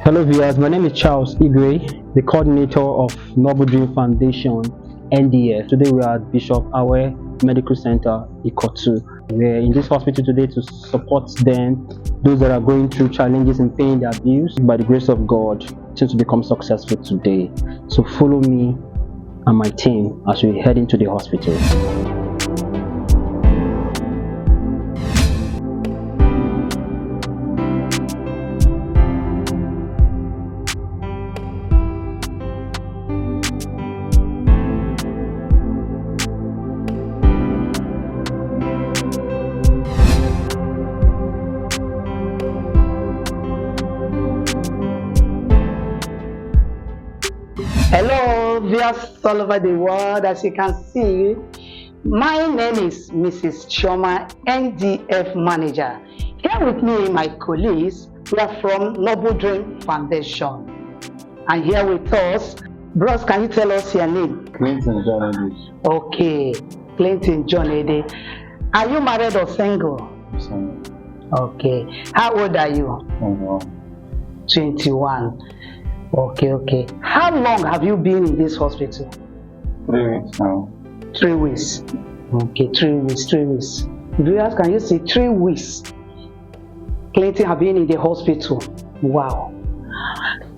Hello viewers, my name is Charles Igwe, the coordinator of Noble Dream Foundation, N.D.F. Today we are at Bishop Awe Medical Center, Ikotu. We are in this hospital today to support them, those that are going through challenges in paying their bills. By the grace of God, to become successful today. So follow me and my team as we head into the hospital. Hello, viewers all over the world. As you can see, my name is Mrs. Chioma, N.D.F manager. Here with me, my colleagues, we are from Noble Dream Foundation. And here with us, bros, can you tell us your name? Clinton John English. Okay, Clinton John Ede. Are you married or single? Single. Okay. How old are you? 21. Okay. How long have you been in this hospital? 3 weeks now. 3 weeks. Okay, 3 weeks. Viewers, can you see 3 weeks? Clinton have been in the hospital. Wow.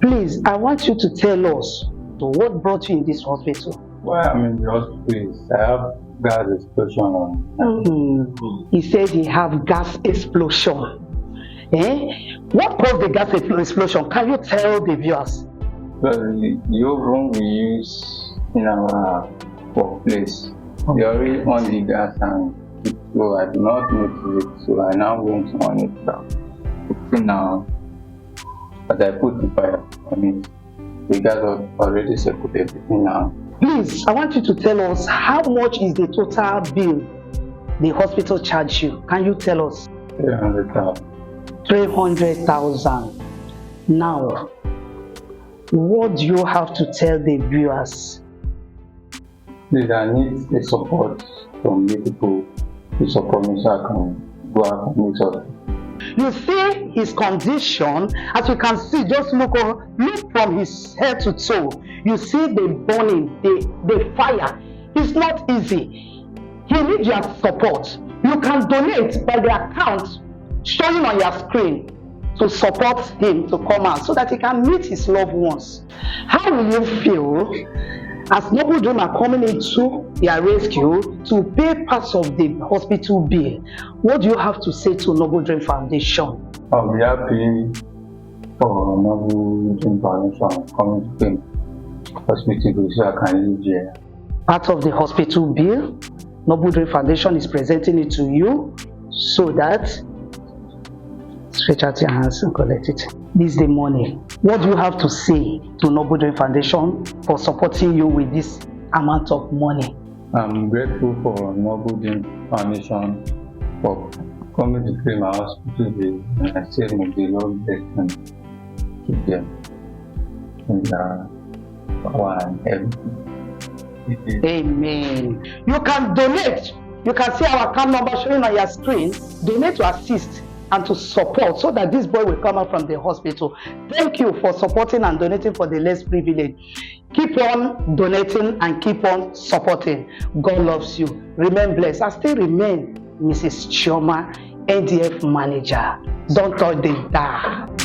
Please, I want you to tell us what brought you in this hospital. Well, I'm in the hospital. I have gas explosion on. He said he have gas explosion. What caused the gas explosion? Can you tell the viewers? Well, the oven we use in our workplace, they already on the gas and so I do not notice it. So I now going to on it now. Now, as I put the fire on it, the gas already settled everything now. Please, I want you to tell us how much is the total bill the hospital charged you. Can you tell us? 300,000. 300,000. Now, what do you have to tell the viewers? Please, I need the support from the people to support me so I can go out and meet up. You see his condition, as you can see, just look from his head to toe. You see the burning, the fire. It's not easy. He needs your support. You can donate by the account showing on your screen to support him to come out so that he can meet his loved ones. How will you feel as Noble Dream are coming into their rescue to pay parts of the hospital bill? What do you have to say to Noble Dream Foundation? I'll be happy for Noble Dream Foundation coming to pay hospital so I can live here. Part of the hospital bill, Noble Dream Foundation is presenting it to you so that stretch out your hands and collect it. This is the money. What do you have to say to Noble Dream Foundation for supporting you with this amount of money? I'm grateful for Noble Dream Foundation for coming to clean my hospital and I still make the Lord bless and keep them in the power and everything. Amen. You can donate. You can see our account number showing on your screen. Donate to assist and to support so that this boy will come out from the hospital. Thank you for supporting and donating for the less privileged. Keep on donating and keep on supporting. God loves you. Remain blessed. I still remain Mrs. Chioma, N.D.F manager. Don't touch the dial.